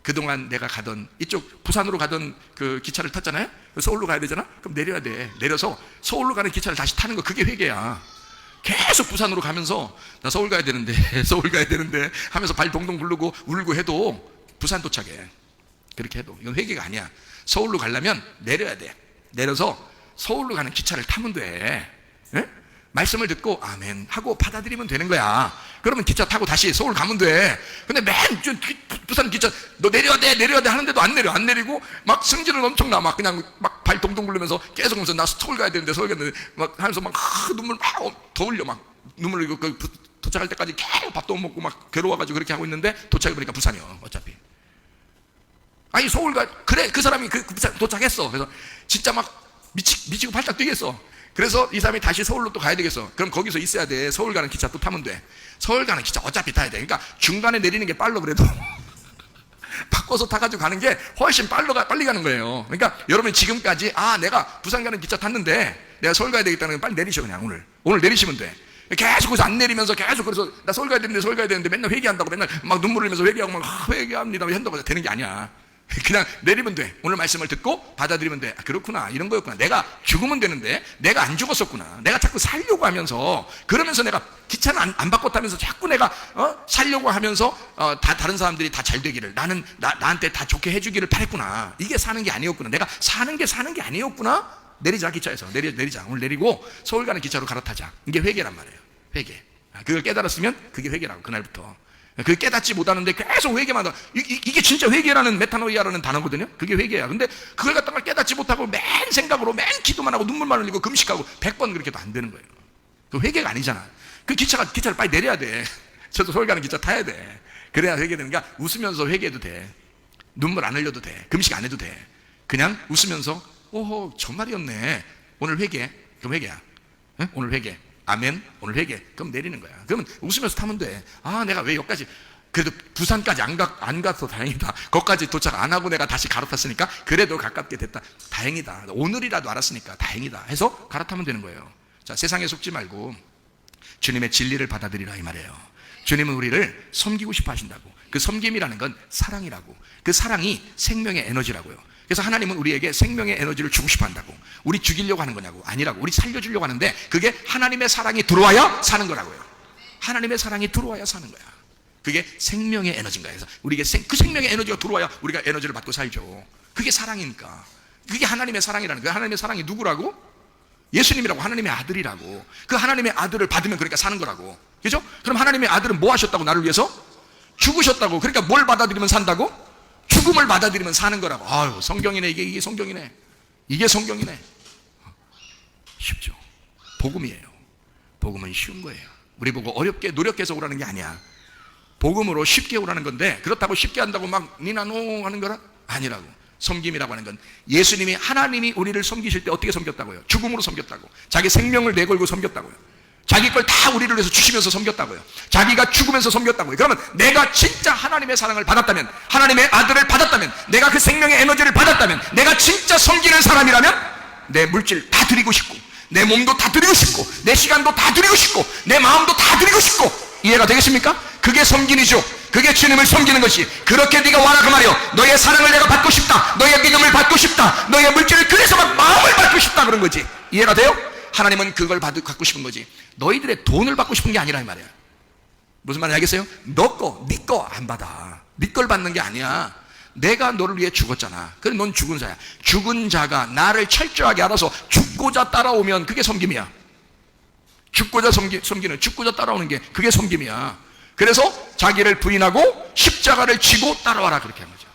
그동안 내가 가던 이쪽 부산으로 가던 그 기차를 탔잖아요. 서울로 가야 되잖아. 그럼 내려야 돼. 내려서 서울로 가는 기차를 다시 타는 거, 그게 회개야. 계속 부산으로 가면서 나 서울 가야 되는데 서울 가야 되는데 하면서 발 동동 굴르고 울고 해도 부산 도착해. 그렇게 해도 이건 회개가 아니야. 서울로 가려면 내려야 돼. 내려서 서울로 가는 기차를 타면 돼. 예? 말씀을 듣고 아멘 하고 받아들이면 되는 거야. 그러면 기차 타고 다시 서울 가면 돼. 근데 맨 부산 기차 너 내려야 돼 하는데도 안 내리고 막 승질을 엄청 나. 막 그냥 막 발 동동 굴리면서 계속 하면서 나 서울 가야 되는데 막 하면서 막 눈물 막 더 흘려. 막 눈물 흘리고 도착할 때까지 계속 밥도 못 먹고 막 괴로워가지고 그렇게 하고 있는데 도착해보니까 부산이요. 어차피 아니 서울 그래 그 사람이 그 부산 도착했어. 그래서 진짜 막 미치고 팔짝 뛰겠어. 그래서 이 사람이 다시 서울로 또 가야 되겠어. 그럼 거기서 있어야 돼. 서울 가는 기차 또 타면 돼. 서울 가는 기차 어차피 타야 돼. 그러니까 중간에 내리는 게 빨라. 그래도 바꿔서 타가지고 가는 게 훨씬 빨리 가는 거예요. 그러니까 여러분이 지금까지 내가 부산 가는 기차 탔는데 내가 서울 가야 되겠다는 건 빨리 내리셔. 그냥 오늘 내리시면 돼. 계속 거기서 안 내리면서 계속 그래서 나 서울 가야 되는데 맨날 회개한다고 맨날 막 눈물 흘리면서 회개하고 막 회개합니다 한다고 되는 게 아니야. 그냥 내리면 돼. 오늘 말씀을 듣고 받아들이면 돼. 그렇구나. 이런 거였구나. 내가 죽으면 되는데 내가 안 죽었었구나. 내가 자꾸 살려고 하면서 그러면서 내가 기차는 안 바꿨다면서 자꾸 내가 살려고 하면서 다른 사람들이 다 잘 되기를 나한테 다 좋게 해주기를 바랬구나. 이게 사는 게 아니었구나. 내가 사는 게 아니었구나. 내리자. 기차에서 내리자. 오늘 내리고 서울 가는 기차로 갈아타자. 이게 회개란 말이에요. 회개. 그걸 깨달았으면 그게 회개라고. 그날부터 그 깨닫지 못하는데 계속 회개만 하다. 이게 진짜 회개라는 메타노이아라는 단어거든요. 그게 회개야. 근데 그걸 갖다가 깨닫지 못하고 맨 생각으로 맨 기도만 하고 눈물만 흘리고 금식하고 100번 그렇게 해도 안 되는 거예요. 그 회개가 아니잖아. 그 기차를 빨리 내려야 돼. 저도 서울 가는 기차 타야 돼. 그래야 회개되는 거야. 웃으면서 회개해도 돼. 눈물 안 흘려도 돼. 금식 안 해도 돼. 그냥 웃으면서 오호 정말이었네. 오늘 회개. 그럼 회개야. 응? 오늘 회개. 아멘. 오늘 회개. 그럼 내리는 거야. 그러면 웃으면서 타면 돼. 내가 왜 여기까지 그래도 부산까지 안 가서 다행이다. 거기까지 도착 안 하고 내가 다시 갈아탔으니까 그래도 가깝게 됐다. 다행이다. 오늘이라도 알았으니까 다행이다 해서 갈아타면 되는 거예요. 자, 세상에 속지 말고 주님의 진리를 받아들이라 이 말이에요. 주님은 우리를 섬기고 싶어 하신다고. 그 섬김이라는 건 사랑이라고. 그 사랑이 생명의 에너지라고요. 그래서 하나님은 우리에게 생명의 에너지를 주고 싶어 한다고. 우리 죽이려고 하는 거냐고. 아니라고. 우리 살려주려고 하는데 그게 하나님의 사랑이 들어와야 사는 거라고요. 하나님의 사랑이 들어와야 사는 거야. 그게 생명의 에너지인 거야. 그래서 우리에게 그 생명의 에너지가 들어와야 우리가 에너지를 받고 살죠. 그게 사랑이니까. 그게 하나님의 사랑이라는 거야. 하나님의 사랑이 누구라고? 예수님이라고. 하나님의 아들이라고. 그 하나님의 아들을 받으면 그러니까 사는 거라고. 그죠? 그럼 하나님의 아들은 뭐 하셨다고? 나를 위해서 죽으셨다고. 그러니까 뭘 받아들이면 산다고? 죽음을 받아들이면 사는 거라고. 아유, 성경이네. 이게 성경이네. 이게 성경이네. 쉽죠. 복음이에요. 복음은 쉬운 거예요. 우리 보고 어렵게 노력해서 오라는 게 아니야. 복음으로 쉽게 오라는 건데 그렇다고 쉽게 한다고 막 니나노 하는 거라? 아니라고. 섬김이라고 하는 건 예수님이 하나님이 우리를 섬기실 때 어떻게 섬겼다고요? 죽음으로 섬겼다고. 자기 생명을 내걸고 섬겼다고요. 자기 걸 다 우리를 위해서 주시면서 섬겼다고요. 자기가 죽으면서 섬겼다고요. 그러면 내가 진짜 하나님의 사랑을 받았다면, 하나님의 아들을 받았다면, 내가 그 생명의 에너지를 받았다면, 내가 진짜 섬기는 사람이라면 내 물질 다 드리고 싶고, 내 몸도 다 드리고 싶고, 내 시간도 다 드리고 싶고, 내 마음도 다 드리고 싶고. 이해가 되겠습니까? 그게 섬김이죠. 그게 주님을 섬기는 것이. 그렇게 네가 와라 그 말이요. 너의 사랑을 내가 받고 싶다. 너의 믿음을 받고 싶다. 너의 물질을 그래서 막 마음을 받고 싶다 그런 거지. 이해가 돼요? 하나님은 그걸 갖고 싶은 거지. 너희들의 돈을 받고 싶은 게 아니라 이 말이야. 무슨 말인지 알겠어요? 네 거 안 받아. 네 걸 받는 게 아니야. 내가 너를 위해 죽었잖아. 그래 넌 죽은 자야. 죽은 자가 나를 철저하게 알아서 죽고자 따라오면 그게 섬김이야. 죽고자 섬기는, 죽고자 따라오는 게 그게 섬김이야. 그래서 자기를 부인하고 십자가를 지고 따라와라 그렇게 한 거죠.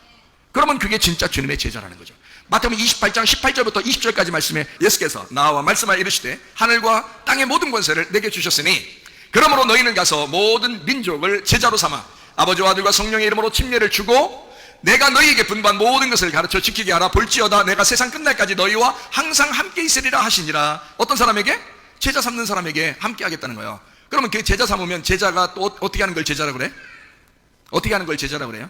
그러면 그게 진짜 주님의 제자라는 거죠. 마태복음 28장 18절부터 20절까지 말씀에 예수께서 나와 말씀하여 이르시되 하늘과 땅의 모든 권세를 내게 주셨으니 그러므로 너희는 가서 모든 민족을 제자로 삼아 아버지와 아들과 성령의 이름으로 침례를 주고 내가 너희에게 분부한 모든 것을 가르쳐 지키게 하라. 볼지어다 내가 세상 끝날까지 너희와 항상 함께 있으리라 하시니라. 어떤 사람에게? 제자 삼는 사람에게 함께 하겠다는 거예요. 그러면 그 제자 삼으면 제자가 또 어떻게 하는 걸 제자라고 그래? 어떻게 하는 걸 제자라고 그래요?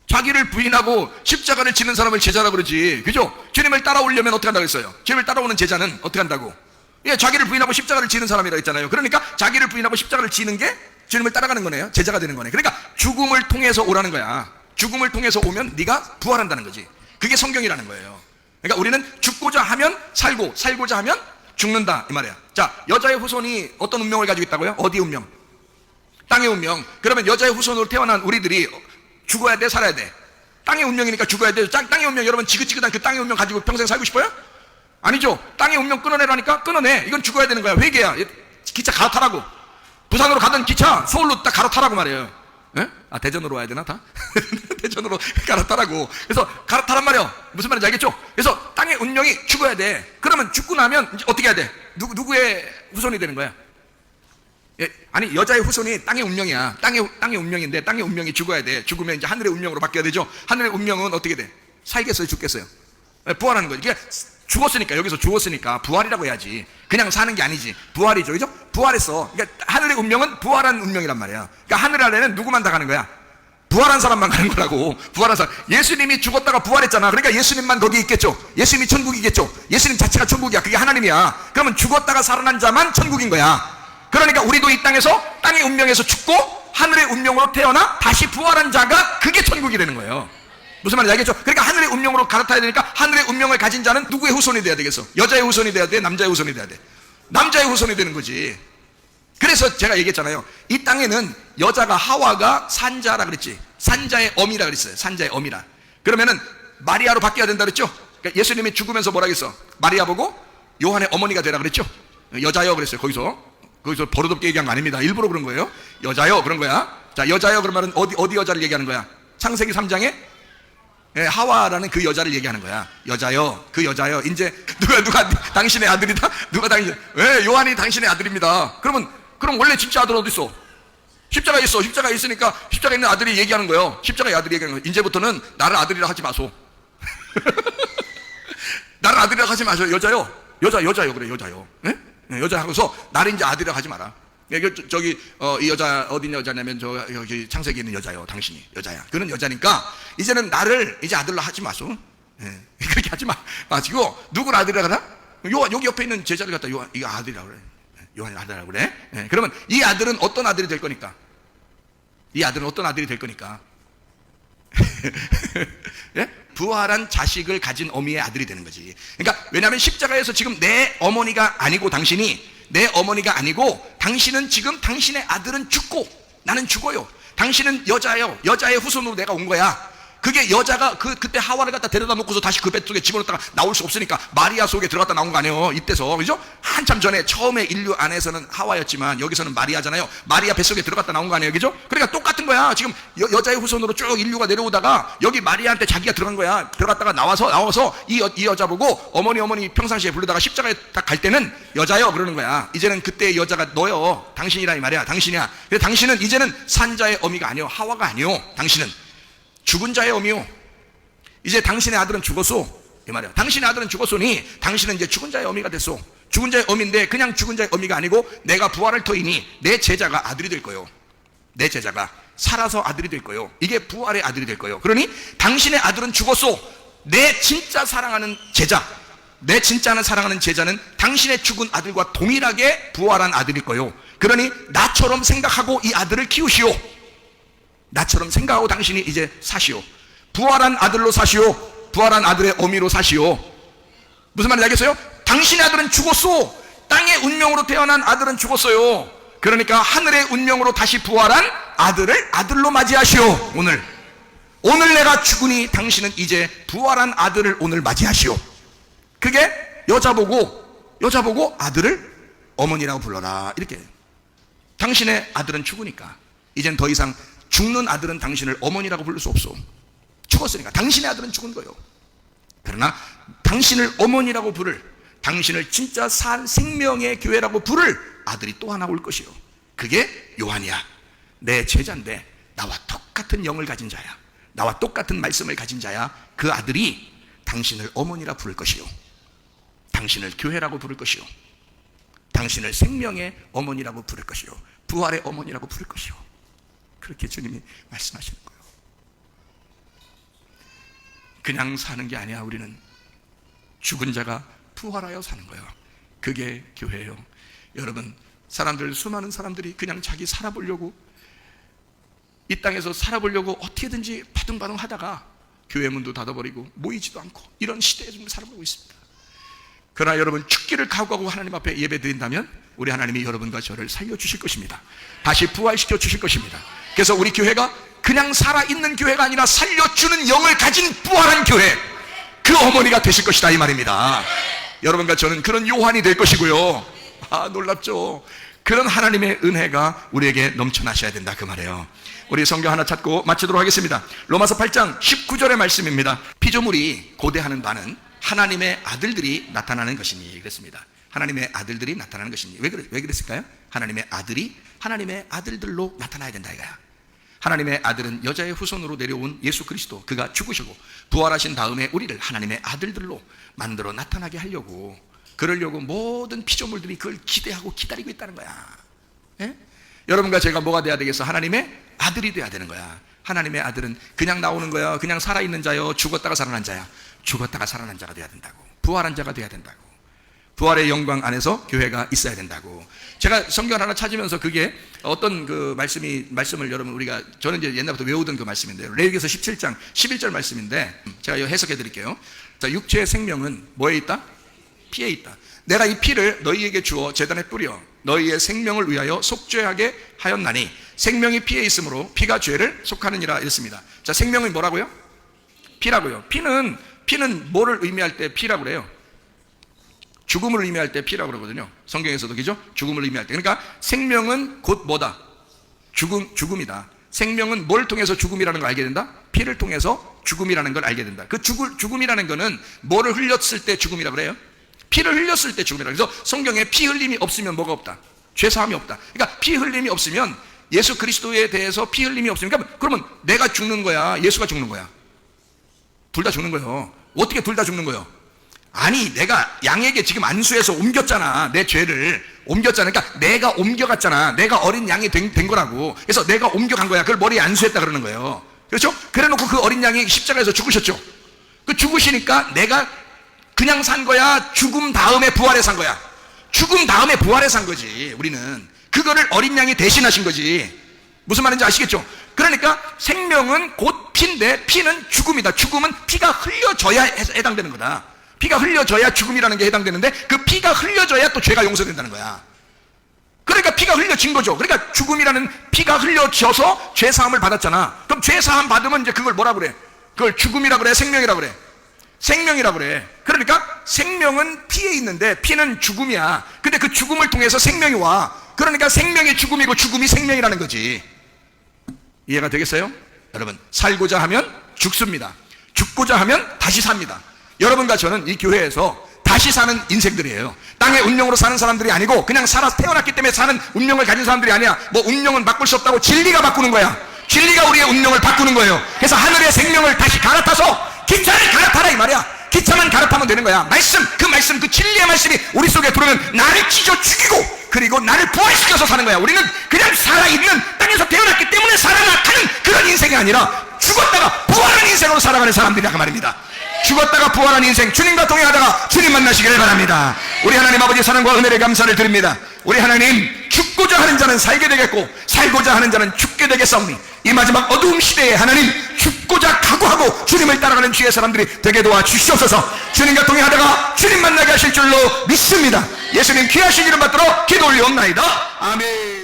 자기를 부인하고 십자가를 지는 사람을 제자라고 그러지. 그죠? 주님을 따라오려면 어떻게 한다고 했어요? 주님을 따라오는 제자는 어떻게 한다고? 예, 자기를 부인하고 십자가를 지는 사람이라고 했잖아요. 그러니까 자기를 부인하고 십자가를 지는 게 주님을 따라가는 거네요. 제자가 되는 거네. 그러니까 죽음을 통해서 오라는 거야. 죽음을 통해서 오면 네가 부활한다는 거지. 그게 성경이라는 거예요. 그러니까 우리는 죽고자 하면 살고, 살고자 하면 죽는다 이 말이야. 자, 여자의 후손이 어떤 운명을 가지고 있다고요? 어디 운명? 땅의 운명. 그러면 여자의 후손으로 태어난 우리들이 죽어야 돼, 살아야 돼? 땅의 운명이니까 죽어야 돼. 땅의 운명, 여러분 지긋지긋한 그 땅의 운명 가지고 평생 살고 싶어요? 아니죠. 땅의 운명 끊어내라니까 끊어내. 이건 죽어야 되는 거야. 회개야. 기차 갈아타라고. 부산으로 가던 기차 서울로 딱 갈아타라고 말이에요. 예? 아, 대전으로 와야 되나 다? 대전으로 갈아타라고. 그래서 갈아타란 말이에요. 무슨 말인지 알겠죠? 그래서 땅의 운명이 죽어야 돼. 그러면 죽고 나면 이제 어떻게 해야 돼? 누구의 후손이 되는 거야? 예, 아니 여자의 후손이 땅의 운명이야. 땅의 운명인데 땅의 운명이 죽어야 돼. 죽으면 이제 하늘의 운명으로 바뀌어야 되죠. 하늘의 운명은 어떻게 돼? 살겠어요, 죽겠어요? 예, 부활하는 거지. 그러니까 죽었으니까, 여기서 죽었으니까 부활이라고 해야지. 그냥 사는 게 아니지. 부활이죠, 그죠? 부활했어. 그러니까 하늘의 운명은 부활한 운명이란 말이야. 그러니까 하늘 아래는 누구만 다 가는 거야? 부활한 사람만 가는 거라고. 부활한 사람. 예수님이 죽었다가 부활했잖아. 그러니까 예수님만 거기 있겠죠. 예수님이 천국이겠죠. 예수님 자체가 천국이야. 그게 하나님이야. 그러면 죽었다가 살아난 자만 천국인 거야. 그러니까 우리도 이 땅에서 땅의 운명에서 죽고 하늘의 운명으로 태어나 다시 부활한 자가 그게 천국이 되는 거예요. 무슨 말인지 알겠죠? 그러니까 하늘의 운명으로 갈아타야 되니까 하늘의 운명을 가진 자는 누구의 후손이 돼야 되겠어? 여자의 후손이 돼야 돼? 남자의 후손이 돼야 돼? 남자의 후손이 되는 거지. 그래서 제가 얘기했잖아요. 이 땅에는 여자가 하와가 산자라 그랬지. 산자의 어미라 그랬어요. 산자의 어미라. 그러면은 마리아로 바뀌어야 된다 그랬죠? 그러니까 예수님이 죽으면서 뭐라 그랬어? 마리아 보고 요한의 어머니가 되라 그랬죠? 여자여 그랬어요. 거기서 버릇없게 얘기한 거 아닙니다. 일부러 그런 거예요. 여자여 그런 거야. 자, 여자여 그러면 어디 여자를 얘기하는 거야? 창세기 3장에 하와라는 그 여자를 얘기하는 거야. 여자여, 그 여자여. 이제 누가 당신의 아들이다? 누가 왜 요한이 당신의 아들입니다. 그럼 원래 진짜 아들 어디 있어? 십자가에 있어. 십자가에 있으니까 십자가에 있는 아들이 얘기하는 거예요. 십자가의 아들이 얘기하는 거예요. 이제부터는 나를 아들이라 하지 마소. 나를 아들이라 하지 마소. 여자여 그래. 여자여. 네? 여자 하고서 나를 이제 아들이라 하지 마라. 이 여자 어디 여자냐면 여기 창세기에 있는 여자요. 당신이 여자야. 그는 여자니까 이제는 나를 이제 아들로 하지 마소. 그렇게 하지 마시고 누구를 아들이라 그러나? 여기 옆에 있는 제자를 갖다 이거 아들이라고 그래. 요한이 아들이라고 그래. 그러면 이 아들은 어떤 아들이 될 거니까? 이 아들은 어떤 아들이 될 거니까? 예? 부활한 자식을 가진 어미의 아들이 되는 거지. 그러니까 왜냐하면 십자가에서 지금 내 어머니가 아니고 내 어머니가 아니고 당신은 지금 당신의 아들은 죽고 나는 죽어요. 당신은 여자예요. 여자의 후손으로 내가 온 거야. 그게 여자가 그때 하와를 갖다 데려다 놓고서 다시 그 배 속에 집어넣다가 나올 수 없으니까 마리아 속에 들어갔다 나온 거 아니에요. 이때서. 그죠? 한참 전에 처음에 인류 안에서는 하와였지만 여기서는 마리아잖아요. 마리아 뱃속에 들어갔다 나온 거 아니에요. 그죠? 그러니까 똑같은 거야. 지금 여자의 후손으로 쭉 인류가 내려오다가 여기 마리아한테 자기가 들어간 거야. 들어갔다가 나와서 이 여자 보고 어머니 평상시에 부르다가 십자가에 딱 갈 때는 여자여 그러는 거야. 이제는 그때 여자가 너요. 당신이라 이 말이야. 당신이야. 그래서 당신은 이제는 산자의 어미가 아니요. 하와가 아니요. 당신은 죽은 자의 어미요. 이제 당신의 아들은 죽었소. 이 말이야. 당신의 아들은 죽었으니 당신은 이제 죽은 자의 어미가 됐소. 죽은 자의 어미인데 그냥 죽은 자의 어미가 아니고 내가 부활을 터이니 내 제자가 아들이 될 거요. 내 제자가 살아서 아들이 될 거요. 이게 부활의 아들이 될 거요. 그러니 당신의 아들은 죽었소. 내 진짜 사랑하는 제자, 내 진짜 사랑하는 제자는 당신의 죽은 아들과 동일하게 부활한 아들일 거요. 그러니 나처럼 생각하고 이 아들을 키우시오. 나처럼 생각하고 당신이 이제 사시오. 부활한 아들로 사시오. 부활한 아들의 어미로 사시오. 무슨 말인지 알겠어요? 당신의 아들은 죽었소. 땅의 운명으로 태어난 아들은 죽었어요. 그러니까 하늘의 운명으로 다시 부활한 아들을 아들로 맞이하시오. 오늘 내가 죽으니 당신은 이제 부활한 아들을 오늘 맞이하시오. 그게 여자 보고 아들을 어머니라고 불러라. 이렇게. 당신의 아들은 죽으니까 이젠 더 이상 죽는 아들은 당신을 어머니라고 부를 수 없어. 죽었으니까. 당신의 아들은 죽은 거예요. 그러나 당신을 어머니라고 부를, 당신을 진짜 산 생명의 교회라고 부를 아들이 또 하나 올 것이요. 그게 요한이야. 내 제자인데 나와 똑같은 영을 가진 자야. 나와 똑같은 말씀을 가진 자야. 그 아들이 당신을 어머니라 부를 것이요. 당신을 교회라고 부를 것이요. 당신을 생명의 어머니라고 부를 것이요. 부활의 어머니라고 부를 것이요. 그렇게 주님이 말씀하시는 거예요. 그냥 사는 게 아니야. 우리는 죽은 자가 부활하여 사는 거예요. 그게 교회예요. 여러분, 수많은 사람들이 그냥 자기 살아보려고, 이 땅에서 살아보려고 어떻게든지 바둥바둥 하다가 교회 문도 닫아버리고 모이지도 않고 이런 시대에 좀 살아보고 있습니다. 그러나 여러분, 죽기를 각오하고 하나님 앞에 예배 드린다면 우리 하나님이 여러분과 저를 살려주실 것입니다. 다시 부활시켜 주실 것입니다. 그래서 우리 교회가 그냥 살아있는 교회가 아니라 살려주는 영을 가진 부활한 교회, 그 어머니가 되실 것이다, 이 말입니다. 여러분과 저는 그런 요한이 될 것이고요. 놀랍죠? 그런 하나님의 은혜가 우리에게 넘쳐나셔야 된다, 그 말이에요. 우리 성경 하나 찾고 마치도록 하겠습니다. 로마서 8장 19절의 말씀입니다. 피조물이 고대하는 바는 하나님의 아들들이 나타나는 것이니, 그랬습니다. 하나님의 아들들이 나타나는 것이니. 왜 그랬을까요? 하나님의 아들이 하나님의 아들들로 나타나야 된다, 이거야. 하나님의 아들은 여자의 후손으로 내려온 예수 그리스도, 그가 죽으시고 부활하신 다음에 우리를 하나님의 아들들로 만들어 나타나게 하려고, 그러려고 모든 피조물들이 그걸 기대하고 기다리고 있다는 거야. 예? 여러분과 제가 뭐가 돼야 되겠어? 하나님의 아들이 돼야 되는 거야. 하나님의 아들은 그냥 나오는 거야. 그냥 살아있는 자요, 죽었다가 살아난 자야. 죽었다가 살아난 자가 돼야 된다고. 부활한 자가 돼야 된다고. 부활의 영광 안에서 교회가 있어야 된다고. 제가 성경 하나 찾으면서 그게 어떤 그 말씀을 여러분, 저는 이제 옛날부터 외우던 그 말씀인데요. 레위기서 17장 11절 말씀인데, 제가 이거 해석해 드릴게요. 자, 육체의 생명은 뭐에 있다? 피에 있다. 내가 이 피를 너희에게 주어 제단에 뿌려 너희의 생명을 위하여 속죄하게 하였나니 생명이 피에 있으므로 피가 죄를 속하느니라, 이랬습니다. 자, 생명이 뭐라고요? 피라고요. 피는 뭐를 의미할 때 피라고 그래요? 죽음을 의미할 때 피라고 그러거든요. 성경에서도, 그죠? 죽음을 의미할 때. 그러니까 생명은 곧 뭐다? 죽음이다. 생명은 뭘 통해서 죽음이라는 걸 알게 된다? 피를 통해서 죽음이라는 걸 알게 된다. 그 죽음이라는 거는 뭐를 흘렸을 때 죽음이라고 그래요? 피를 흘렸을 때 죽음이라고. 그래서 성경에 피 흘림이 없으면 뭐가 없다? 죄사함이 없다. 그러니까 피 흘림이 없으면, 예수 그리스도에 대해서 피 흘림이 없으니까, 그러면 내가 죽는 거야, 예수가 죽는 거야? 둘 다 죽는 거예요. 어떻게 둘 다 죽는 거예요? 아니, 내가 양에게 지금 안수해서 옮겼잖아. 내 죄를 옮겼잖아. 그러니까 내가 옮겨갔잖아. 내가 어린 양이 된 거라고. 그래서 내가 옮겨간 거야. 그걸 머리에 안수했다 그러는 거예요. 그렇죠? 그래 놓고 그 어린 양이 십자가에서 죽으셨죠. 그 죽으시니까 내가 그냥 산 거야? 죽음 다음에 부활해 산 거야? 죽음 다음에 부활해 산 거지. 우리는 그거를 어린 양이 대신하신 거지. 무슨 말인지 아시겠죠? 그러니까 생명은 곧 피인데, 피는 죽음이다. 죽음은 피가 흘려져야 해당되는 거다. 피가 흘려져야 죽음이라는 게 해당되는데, 그 피가 흘려져야 또 죄가 용서된다는 거야. 그러니까 피가 흘려진 거죠. 그러니까 죽음이라는 피가 흘려져서 죄사함을 받았잖아. 그럼 죄사함 받으면 이제 그걸 뭐라 그래? 그걸 죽음이라 그래? 생명이라 그래? 생명이라 그래. 그러니까 생명은 피에 있는데 피는 죽음이야. 근데 그 죽음을 통해서 생명이 와. 그러니까 생명이 죽음이고 죽음이 생명이라는 거지. 이해가 되겠어요? 여러분, 살고자 하면 죽습니다. 죽고자 하면 다시 삽니다. 여러분과 저는 이 교회에서 다시 사는 인생들이에요. 땅의 운명으로 사는 사람들이 아니고, 그냥 살아 태어났기 때문에 사는 운명을 가진 사람들이 아니야. 뭐 운명은 바꿀 수 없다고, 진리가 바꾸는 거야. 진리가 우리의 운명을 바꾸는 거예요. 그래서 하늘의 생명을 다시 갈아타서 기차를 갈아타라, 이 말이야. 기차만 갈아타면 되는 거야. 그 진리의 말씀이 우리 속에 들어오면 나를 찢어 죽이고, 그리고 나를 부활시켜서 사는 거야. 우리는 그냥 살아있는, 땅에서 태어났기 때문에 살아나가는 그런 인생이 아니라 죽었다가 부활한 인생으로 살아가는 사람들이라고 말입니다. 죽었다가 부활한 인생, 주님과 동행하다가 주님 만나시기를 바랍니다. 우리 하나님 아버지 사랑과 은혜를 감사를 드립니다. 우리 하나님, 죽고자 하는 자는 살게 되겠고 살고자 하는 자는 죽게 되겠사오니, 이 마지막 어두운 시대에 하나님, 죽고자 각오하고 주님을 따라가는 주의 사람들이 되게 도와주시옵소서. 주님과 동행하다가 주님 만나게 하실 줄로 믿습니다. 예수님 귀하신 이름 받들어 기도 올리옵나이다. 아멘.